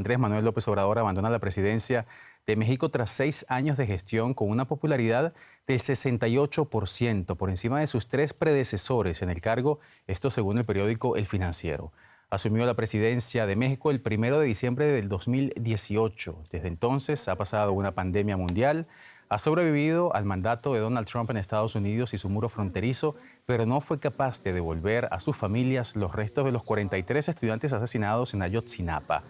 Andrés Manuel López Obrador abandona la presidencia de México tras 6 años de gestión con una popularidad del 68%, por encima de sus 3 predecesores en el cargo, esto según el periódico El Financiero. Asumió la presidencia de México el 1 de diciembre del 2018. Desde entonces ha pasado una pandemia mundial, ha sobrevivido al mandato de Donald Trump en Estados Unidos y su muro fronterizo, pero no fue capaz de devolver a sus familias los restos de los 43 estudiantes asesinados en Ayotzinapa.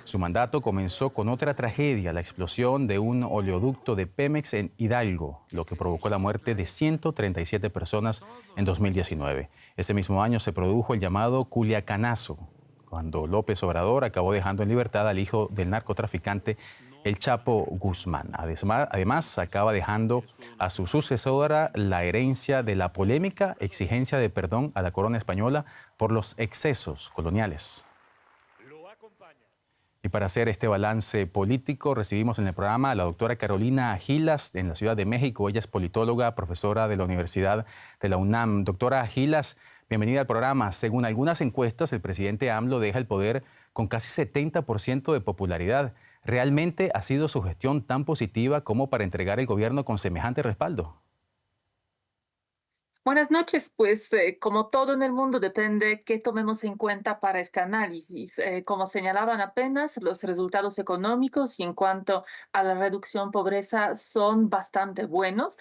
Su mandato comenzó con otra tragedia, la explosión de un oleoducto de Pemex en Hidalgo, lo que provocó la muerte de 137 personas en 2019. Ese mismo año se produjo el llamado Culiacanazo, cuando López Obrador acabó dejando en libertad al hijo del narcotraficante El Chapo Guzmán. Además, acaba dejando a su sucesora la herencia de la polémica exigencia de perdón a la corona española por los excesos coloniales. Y para hacer este balance político recibimos en el programa a la doctora Carolina Gilas en la Ciudad de México. Ella es politóloga, profesora de la Universidad de la UNAM. Doctora Gilas, bienvenida al programa. Según algunas encuestas, el presidente AMLO deja el poder con casi 70% de popularidad. ¿Realmente ha sido su gestión tan positiva como para entregar el gobierno con semejante respaldo? Buenas noches, pues como todo en el mundo depende qué tomemos en cuenta para este análisis. Como señalaban apenas, los resultados económicos y en cuanto a la reducción pobreza son bastante buenos,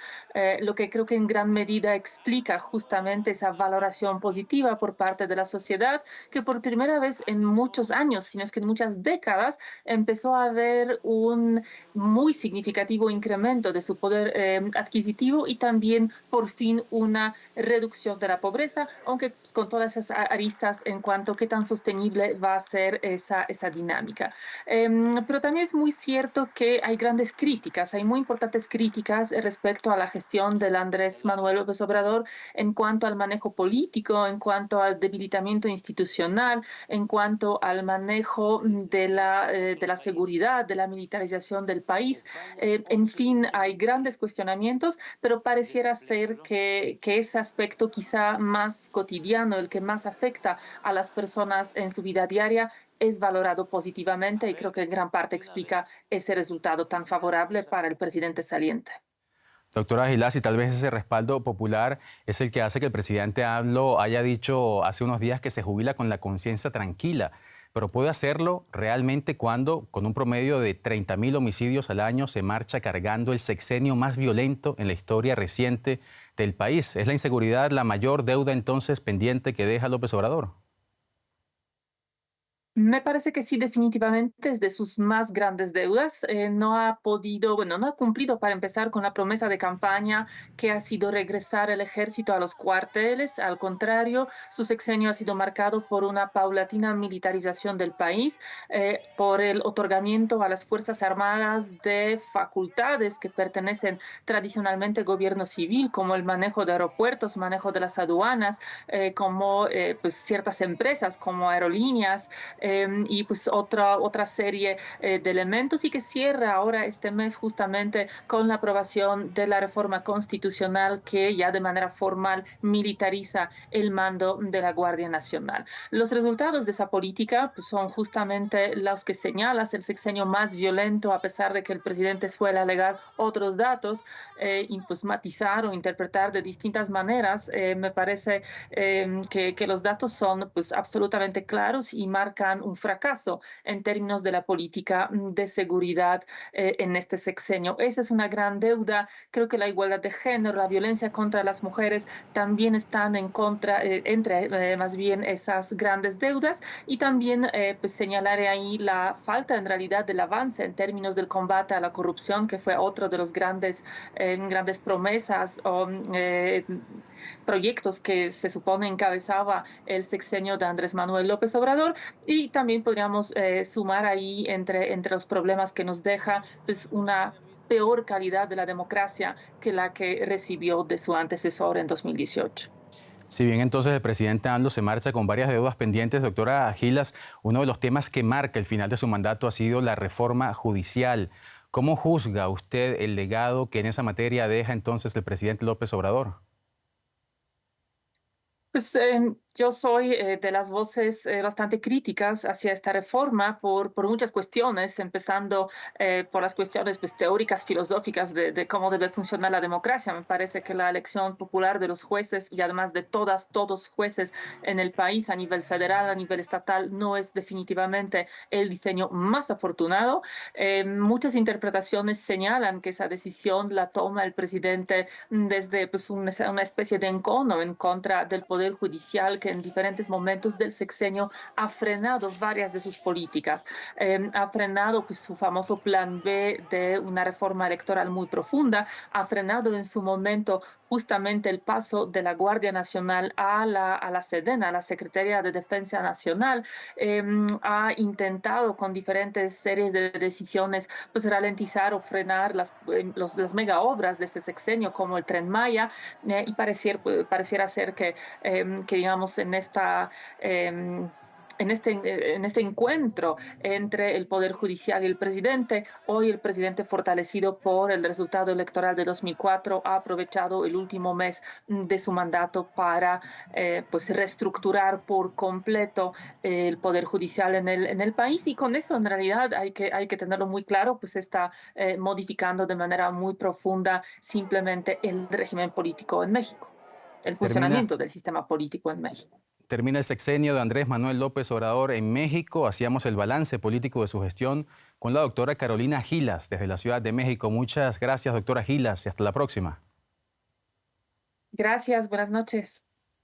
lo que creo que en gran medida explica justamente esa valoración positiva por parte de la sociedad, que por primera vez en muchos años, si no es que en muchas décadas, empezó a haber un muy significativo incremento de su poder adquisitivo y también por fin una reducción de la pobreza, aunque con todas esas aristas en cuanto a qué tan sostenible va a ser esa dinámica. Pero también es muy cierto que hay grandes críticas, hay muy importantes críticas respecto a la gestión del Andrés Manuel López Obrador en cuanto al manejo político, en cuanto al debilitamiento institucional, en cuanto al manejo de la seguridad, de la militarización del país. En fin, hay grandes cuestionamientos, pero pareciera ser que ese aspecto quizá más cotidiano, el que más afecta a las personas en su vida diaria, es valorado positivamente y creo que en gran parte explica ese resultado tan favorable para el presidente saliente. Doctora Gilas, y tal vez ese respaldo popular es el que hace que el presidente AMLO haya dicho hace unos días que se jubila con la conciencia tranquila, pero puede hacerlo realmente cuando, con un promedio de 30.000 homicidios al año, se marcha cargando el sexenio más violento en la historia reciente del país. ¿Es la inseguridad la mayor deuda entonces pendiente que deja López Obrador? Me parece que sí, definitivamente es de sus más grandes deudas. No ha podido, bueno, no ha cumplido para empezar con la promesa de campaña que ha sido regresar el ejército a los cuarteles. Al contrario, su sexenio ha sido marcado por una paulatina militarización del país, por el otorgamiento a las Fuerzas Armadas de facultades que pertenecen tradicionalmente al gobierno civil, como el manejo de aeropuertos, manejo de las aduanas, como pues ciertas empresas como aerolíneas y pues otra serie de elementos y que cierra ahora este mes justamente con la aprobación de la reforma constitucional que ya de manera formal militariza el mando de la Guardia Nacional. Los resultados de esa política pues, son justamente los que señalas, el sexenio más violento, a pesar de que el presidente suele alegar otros datos y pues matizar o interpretar de distintas maneras. Me parece que los datos son pues, absolutamente claros y marcan un fracaso en términos de la política de seguridad en este sexenio. Esa es una gran deuda. Creo que la igualdad de género, la violencia contra las mujeres también están en contra, entre más bien esas grandes deudas y también pues señalaré ahí la falta en realidad del avance en términos del combate a la corrupción, que fue otro de los grandes promesas o proyectos que se supone encabezaba el sexenio de Andrés Manuel López Obrador y también podríamos sumar ahí entre los problemas que nos deja pues, una peor calidad de la democracia que la que recibió de su antecesor en 2018. Si bien entonces el presidente AMLO se marcha con varias deudas pendientes, doctora Gilas, uno de los temas que marca el final de su mandato ha sido la reforma judicial. ¿Cómo juzga usted el legado que en esa materia deja entonces el presidente López Obrador? Pues Yo soy de las voces bastante críticas hacia esta reforma por muchas cuestiones, empezando por las cuestiones pues, teóricas, filosóficas de cómo debe funcionar la democracia. Me parece que la elección popular de los jueces y además de todos jueces en el país a nivel federal, a nivel estatal, no es definitivamente el diseño más afortunado. Muchas interpretaciones señalan que esa decisión la toma el presidente desde pues, una especie de encono en contra del Poder Judicial, que en diferentes momentos del sexenio ha frenado varias de sus políticas. Ha frenado pues, su famoso plan B de una reforma electoral muy profunda, ha frenado en su momento justamente el paso de la Guardia Nacional a la Sedena, a la Secretaría de Defensa Nacional. Ha intentado con diferentes series de decisiones pues, ralentizar o frenar las mega obras de este sexenio, como el Tren Maya, y pareciera ser que digamos, en este encuentro entre el Poder Judicial y el presidente, hoy el presidente, fortalecido por el resultado electoral de 2004, ha aprovechado el último mes de su mandato para pues reestructurar por completo el Poder Judicial en el país, y con eso en realidad hay que tenerlo muy claro, pues está modificando de manera muy profunda simplemente el régimen político en México, el Termina, funcionamiento del sistema político en México. termina el sexenio de Andrés Manuel López Obrador en México. Hacíamos el balance político de su gestión con la doctora Carolina Gilas desde la Ciudad de México. Muchas gracias, doctora Gilas, y hasta la próxima. Gracias, buenas noches.